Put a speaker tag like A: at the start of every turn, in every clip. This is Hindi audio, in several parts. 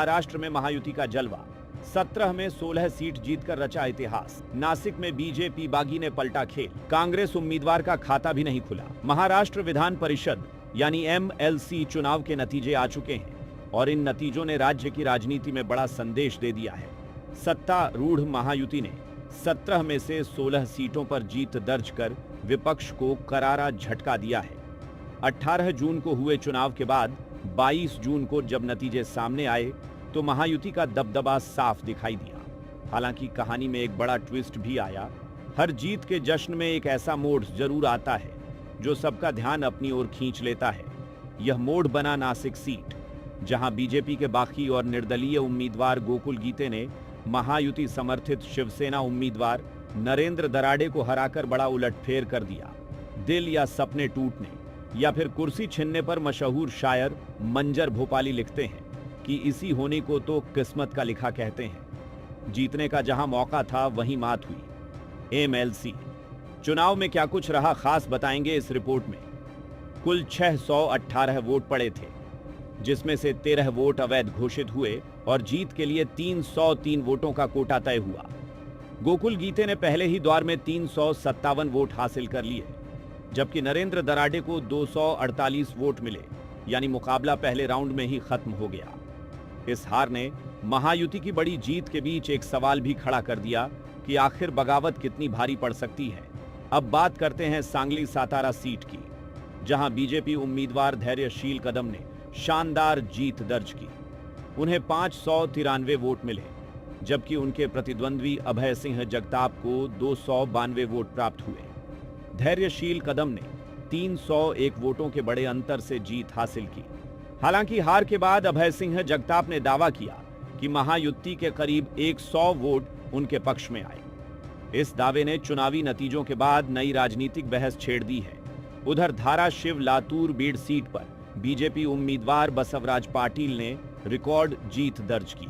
A: महाराष्ट्र में महायुति का जलवा। 17 में 16 सीट जीतकर रचा इतिहास। नासिक में बीजेपी बागी ने पलटा खेल। कांग्रेस उम्मीदवार का खाता भी नहीं खुला। महाराष्ट्र विधान परिषद यानी MLC चुनाव के नतीजे आ चुके हैं और इन नतीजों ने राज्य की राजनीति में बड़ा संदेश दे दिया है। सत्तारूढ़ महायुति ने 17 में से 16 सीटों पर जीत दर्ज कर विपक्ष को करारा झटका दिया है। 18 जून को हुए चुनाव के बाद 22 जून को जब नतीजे सामने आए तो महायुति का दबदबा साफ दिखाई दिया। हालांकि कहानी में एक बड़ा ट्विस्ट भी आया। हर जीत के जश्न में एक ऐसा मोड़ जरूर आता है जो सबका ध्यान अपनी ओर खींच लेता है। यह मोड़ बना नासिक सीट, जहां बीजेपी के बागी और निर्दलीय उम्मीदवार गोकुल गीते ने महायुति समर्थित शिवसेना उम्मीदवार नरेंद्र दराड़े को हराकर बड़ा उलटफेर कर दिया। दिल या सपने टूटने या फिर कुर्सी छीनने पर मशहूर शायर मंजर भोपाली लिखते हैं कि इसी होने को तो किस्मत का लिखा कहते हैं। जीतने का जहां मौका था वहीं मात हुई। MLC चुनाव में क्या कुछ रहा खास बताएंगे इस रिपोर्ट में। कुल 618 वोट पड़े थे, जिसमें से 13 वोट अवैध घोषित हुए और जीत के लिए 303 वोटों का कोटा तय हुआ। गोकुल गीते ने पहले ही दौर में 357 वोट हासिल कर लिए, जबकि नरेंद्र दराड़े को 248 वोट मिले, यानी मुकाबला पहले राउंड में ही खत्म हो गया। इस हार ने महायुति की बड़ी जीत के बीच एक सवाल भी खड़ा कर दिया कि आखिर बगावत कितनी भारी पड़ सकती है। अब बात करते हैं सांगली सातारा सीट की, जहां बीजेपी उम्मीदवार धैर्यशील कदम ने शानदार जीत दर्ज की। उन्हें 593 वोट मिले, जबकि उनके प्रतिद्वंद्वी अभय सिंह जगताप को 292 वोट प्राप्त हुए। धैर्यशील कदम ने 301 वोटों के बड़े अंतर से जीत हासिल की। हालांकि हार के बाद अभय सिंह जगताप ने दावा किया कि महायुति के करीब 100 वोट उनके पक्ष में आए। इस दावे ने चुनावी नतीजों के बाद नई राजनीतिक बहस छेड़ दी है। उधर धाराशिव लातूर बीड़ सीट पर बीजेपी उम्मीदवार बसवराज पाटिल ने रिकॉर्ड जीत दर्ज की।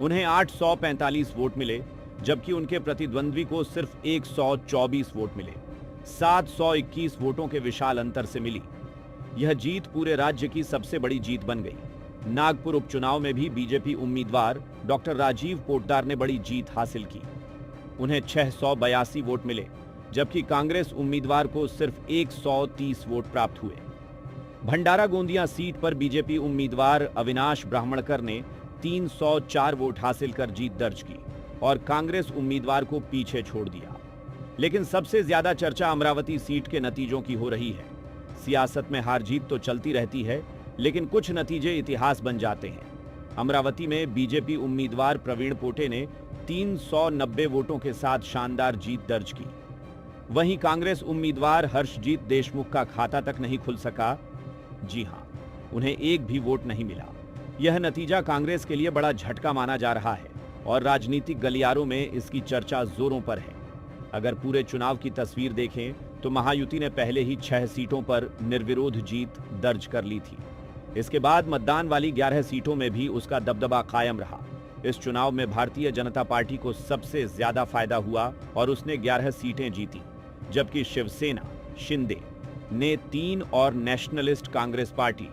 A: उन्हें 845 वोट मिले, जबकि उनके प्रतिद्वंद्वी को सिर्फ 124 वोट मिले। 721 वोटों के विशाल अंतर से मिली। यह जीत पूरे राज्य की सबसे बड़ी जीत बन गई। नागपुर उपचुनाव में भी बीजेपी उम्मीदवार डॉक्टर राजीव पोटदार ने बड़ी जीत हासिल की। उन्हें 682 वोट मिले, जबकि कांग्रेस उम्मीदवार को सिर्फ 130 वोट प्राप्त हुए। भंडारा गोंदिया सीट पर बीजेपी उम्मीदवार अविनाश ब्राह्मणकर ने 304 वोट हासिल कर जीत दर्ज की और कांग्रेस उम्मीदवार को पीछे छोड़ दिया। लेकिन सबसे ज्यादा चर्चा अमरावती सीट के नतीजों की हो रही है। सियासत में हार जीत तो चलती रहती है, लेकिन कुछ नतीजे इतिहास बन जाते हैं। अमरावती में बीजेपी उम्मीदवार प्रवीण पोटे ने 390 वोटों के साथ शानदार जीत दर्ज की। वहीं कांग्रेस उम्मीदवार हर्षजीत देशमुख का खाता तक नहीं खुल सका। जी हां, उन्हें एक भी वोट नहीं मिला। यह नतीजा कांग्रेस के लिए बड़ा झटका माना जा रहा है और राजनीतिक गलियारों में इसकी चर्चा जोरों पर है। अगर पूरे चुनाव की तस्वीर देखें तो महायुति ने पहले ही 6 सीटों पर निर्विरोध जीत दर्ज कर ली थी। इसके बाद मतदान वाली 11 सीटों में भी उसका दबदबा कायम रहा। इस चुनाव में भारतीय जनता पार्टी को सबसे ज्यादा फायदा हुआ और उसने 11 सीटें जीती, जबकि शिवसेना शिंदे ने 3 और नेशनलिस्ट कांग्रेस पार्टी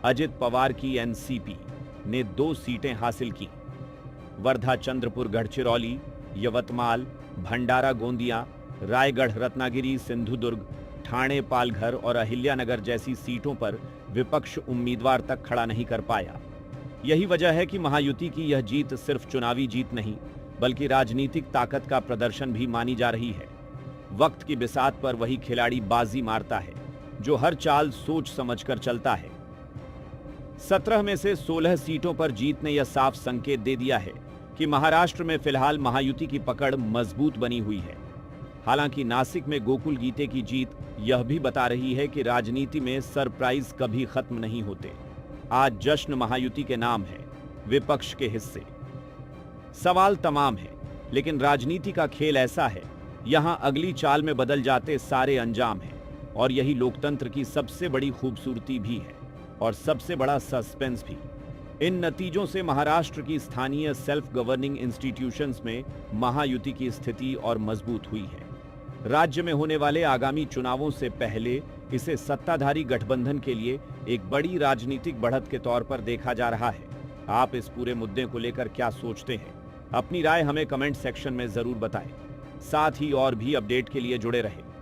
A: अजित पवार की NCP ने 2 सीटें हासिल की। वर्धा चंद्रपुर गढ़चिरौली, यवतमाल, भंडारा गोंदिया, रायगढ़ रत्नागिरी, सिंधुदुर्ग, ठाणे पालघर और अहिल्यानगर जैसी सीटों पर विपक्ष उम्मीदवार तक खड़ा नहीं कर पाया। यही वजह है कि महायुति की यह जीत सिर्फ चुनावी जीत नहीं, बल्कि राजनीतिक ताकत का प्रदर्शन भी मानी जा रही है। वक्त की बिसात पर वही खिलाड़ी बाजी मारता है जो हर चाल सोच समझकर चलता है। 17 में से 16 सीटों पर जीत ने यह साफ संकेत दे दिया है कि महाराष्ट्र में फिलहाल महायुति की पकड़ मजबूत बनी हुई है। हालांकि नासिक में गोकुल गीते की जीत यह भी बता रही है कि राजनीति में सरप्राइज कभी खत्म नहीं होते। आज जश्न महायुति के नाम है, विपक्ष के हिस्से। सवाल तमाम है, लेकिन राजनीति का खेल ऐसा है, यहां अगली चाल में बदल जाते सारे अंजाम हैं और यही लोकतंत्र की सबसे बड़ी खूबसूरती भी है और सबसे बड़ा सस्पेंस भी। इन नतीजों से महाराष्ट्र की स्थानीय सेल्फ गवर्निंग इंस्टीट्यूशंस में महायुति की स्थिति और मजबूत हुई है। राज्य में होने वाले आगामी चुनावों से पहले इसे सत्ताधारी गठबंधन के लिए एक बड़ी राजनीतिक बढ़त के तौर पर देखा जा रहा है। आप इस पूरे मुद्दे को लेकर क्या सोचते हैं? अपनी राय हमें कमेंट सेक्शन में जरूर बताएं। साथ ही और भी अपडेट के लिए जुड़े रहें।